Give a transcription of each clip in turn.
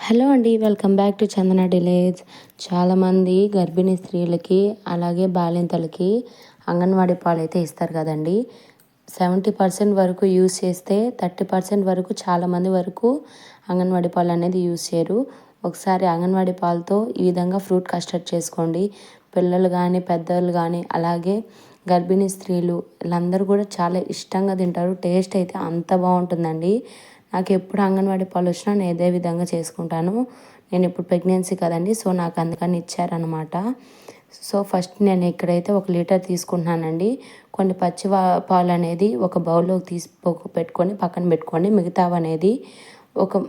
Hello అండి, welcome back to చందన డిలేజ్. చాలామంది గర్భిణీ స్త్రీలకి అలాగే బాలింతలకి అంగన్వాడీ పాలు అయితే ఇస్తారు కదండి. 70% వరకు యూస్ చేస్తే 30% వరకు చాలామంది వరకు అంగన్వాడీ పాలు అనేది యూస్ చేయరు. ఒకసారి అంగన్వాడీ పాలతో ఈ విధంగా ఫ్రూట్ కస్టర్డ్ చేసుకోండి. పిల్లలు కానీ పెద్దలు కానీ అలాగే గర్భిణీ స్త్రీలు వీళ్ళందరూ కూడా చాలా ఇష్టంగా తింటారు. టేస్ట్ అయితే అంత బాగుంటుందండి. నాకు ఎప్పుడు అంగన్వాడీ పాలు వచ్చినా నేను ఇదే విధంగా చేసుకుంటాను. నేను ఇప్పుడు ప్రెగ్నెన్సీ కదండి, సో నాకు అందుకని ఇచ్చారనమాట. సో ఫస్ట్ నేను ఇక్కడైతే 1 లీటర్ తీసుకుంటున్నానండి. కొన్ని పాలు అనేది ఒక బౌల్లోకి తీసి పెట్టుకొని పక్కన పెట్టుకోండి. మిగతావి అనేది ఒక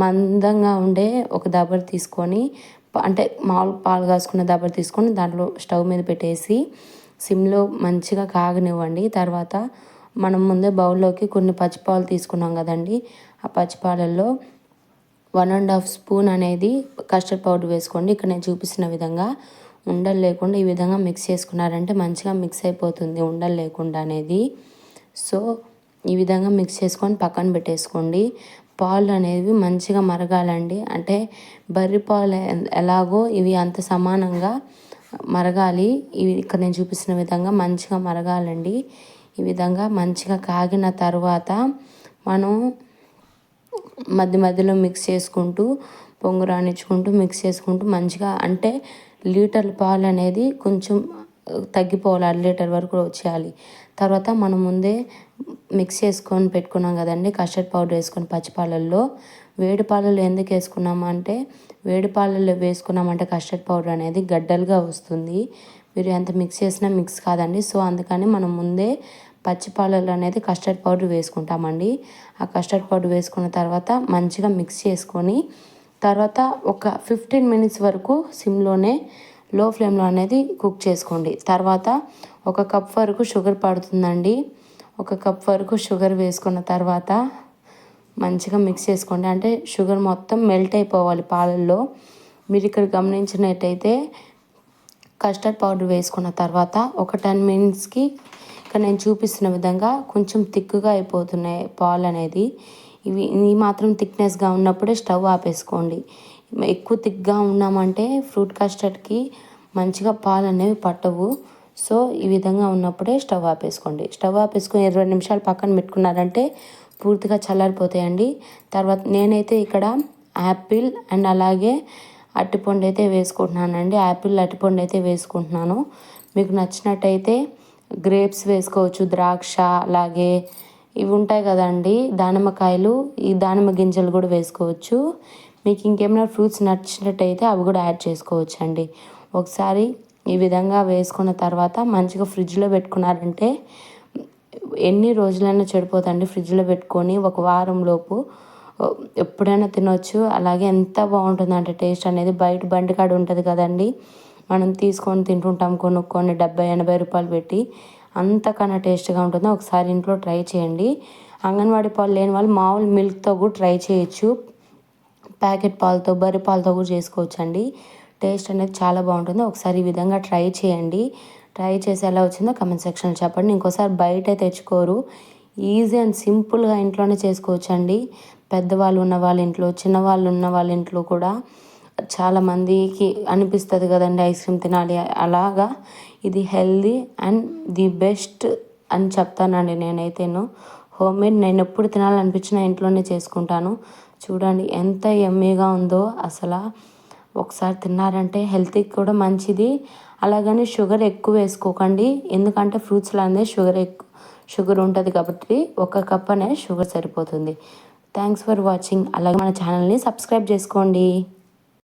మందంగా ఉండే ఒక దబర తీసుకొని, అంటే మామూలు పాలు కాసుకున్న దబర తీసుకొని దాంట్లో స్టవ్ మీద పెట్టేసి సిమ్లో మంచిగా కాగనివ్వండి. తర్వాత మనం ముందే బౌల్లోకి కొన్ని పచ్చిపాలు తీసుకున్నాం కదండి, ఆ పచ్చిపాలల్లో 1.5 స్పూన్ అనేది కస్టర్డ్ పౌడర్ వేసుకోండి. ఇక్కడ నేను చూపిస్తున్న విధంగా ఉండలు లేకుండా ఈ విధంగా మిక్స్ చేసుకున్నారంటే మంచిగా మిక్స్ అయిపోతుంది ఉండలు లేకుండా అనేది. సో ఈ విధంగా మిక్స్ చేసుకొని పక్కన పెట్టేసుకోండి. పాలు అనేవి మంచిగా మరగాలండి. అంటే బర్రె పాలు ఎలాగో ఇవి అంత సమానంగా మరగాలి. ఇవి ఇక్కడ నేను చూపిస్తున్న విధంగా మంచిగా మరగాలండి. ఈ విధంగా మంచిగా కాగిన తర్వాత మనం మధ్య మధ్యలో మిక్స్ చేసుకుంటూ పొంగు రానిచ్చుకుంటూ మిక్స్ చేసుకుంటూ మంచిగా, అంటే లీటర్ పాలు అనేది కొంచెం తగ్గిపోవాలి, 1 లీటర్ వరకు వచ్చేయాలి. తర్వాత మనం ముందే మిక్స్ చేసుకొని పెట్టుకున్నాం కదండి కస్టర్డ్ పౌడర్ వేసుకొని పచ్చిపాలల్లో. వేడి పాలల్లో ఎందుకు వేసుకున్నామంటే వేడి పాలల్లో వేసుకున్నామంటే కస్టర్డ్ పౌడర్ అనేది గడ్డలుగా వస్తుంది. మీరు ఎంత మిక్స్ చేసినా మిక్స్ కాదండి. సో అందుకని మనం ముందే పచ్చి పాలల్లో అనేది కస్టర్డ్ పౌడర్ వేసుకుంటామండి. ఆ కస్టర్డ్ పౌడర్ వేసుకున్న తర్వాత మంచిగా మిక్స్ చేసుకొని తర్వాత ఒక 15 మినిట్స్ వరకు సిమ్లోనే లో ఫ్లేమ్లో అనేది కుక్ చేసుకోండి. తర్వాత 1 కప్ వరకు షుగర్ పడుతుందండి. 1 కప్ వరకు షుగర్ వేసుకున్న తర్వాత మంచిగా మిక్స్ చేసుకోండి. అంటే షుగర్ మొత్తం మెల్ట్ అయిపోవాలి పాలల్లో. మీరు ఇక్కడ గమనించినట్టయితే కస్టర్డ్ పౌడర్ వేసుకున్న తర్వాత ఒక 10 మినిట్స్కి ఇక్కడ నేను చూపిస్తున్న విధంగా కొంచెం థిక్గా అయిపోతున్నాయి పాలు అనేది. ఈ మాత్రం థిక్నెస్గా ఉన్నప్పుడే స్టవ్ ఆపేసుకోండి. ఎక్కువ థిక్గా ఉన్నామంటే ఫ్రూట్ కస్టర్డ్కి మంచిగా పాలు అనేవి పట్టవు. సో ఈ విధంగా ఉన్నప్పుడే స్టవ్ ఆపేసుకోండి. స్టవ్ ఆపేసుకొని 20 నిమిషాలు పక్కన పెట్టుకున్నారంటే పూర్తిగా చల్లారిపోతాయండి. తర్వాత నేనైతే ఇక్కడ యాపిల్ అండ్ అలాగే అరటిపండు అయితే వేసుకుంటున్నానండి. యాపిల్ అరటిపండు అయితే వేసుకుంటున్నాను. మీకు నచ్చినట్టయితే గ్రేప్స్ వేసుకోవచ్చు, ద్రాక్ష, అలాగే ఇవి ఉంటాయి కదండి దానిమ్మకాయలు, ఈ దానిమ్మ గింజలు కూడా వేసుకోవచ్చు. మీకు ఇంకేమైనా ఫ్రూట్స్ నచ్చినట్టయితే అవి కూడా యాడ్ చేసుకోవచ్చు అండి. ఒకసారి ఈ విధంగా వేసుకున్న తర్వాత మంచిగా ఫ్రిడ్జ్లో పెట్టుకున్నారంటే ఎన్ని రోజులైనా చెడిపోతండి. ఫ్రిడ్జ్లో పెట్టుకొని 1 వారం లోపు ఎప్పుడైనా తినొచ్చు. అలాగే ఎంత బాగుంటుందంటే టేస్ట్ అనేది బయట బండికాడ ఉంటుంది కదండి, మనం తీసుకొని తింటుంటాం కొనుక్కొని 70-80 రూపాయలు పెట్టి, అంతకన్నా టేస్ట్గా ఉంటుందో ఒకసారి ఇంట్లో ట్రై చేయండి. అంగన్వాడీ పాలు లేని వాళ్ళు మామూలు మిల్క్తో కూడా ట్రై చేయొచ్చు. ప్యాకెట్ పాలతో బర్రె పాలతో కూడా చేసుకోవచ్చు అండి. టేస్ట్ అనేది చాలా బాగుంటుంది. ఒకసారి ఈ విధంగా ట్రై చేయండి. ట్రై చేసి ఎలా వచ్చిందో కమెంట్ సెక్షన్లో చెప్పండి. ఇంకోసారి బయట తెచ్చుకోరు. ఈజీ అండ్ సింపుల్గా ఇంట్లోనే చేసుకోవచ్చు అండి. పెద్దవాళ్ళు ఉన్న వాళ్ళ ఇంట్లో, చిన్నవాళ్ళు ఉన్న వాళ్ళ ఇంట్లో కూడా చాలామందికి అనిపిస్తుంది కదండి ఐస్ క్రీమ్ తినాలి. అలాగా ఇది హెల్దీ అండ్ ది బెస్ట్ అని చెప్తానండి నేనైతేను. హోమ్మేడ్ నేను ఎప్పుడు తినాలనిపించినా ఇంట్లోనే చేసుకుంటాను. చూడండి ఎంత యమ్మీగా ఉందో అసలు. ఒకసారి తిన్నారంటే హెల్త్కి కూడా మంచిది. అలాగని షుగర్ ఎక్కువ వేసుకోకండి, ఎందుకంటే ఫ్రూట్స్లో అనేది షుగర్ ఉంటుంది కాబట్టి 1 కప్ అనేది షుగర్ సరిపోతుంది. Thanks for watching. అలాగే మన ఛానల్ని సబ్స్క్రైబ్ చేసుకోండి.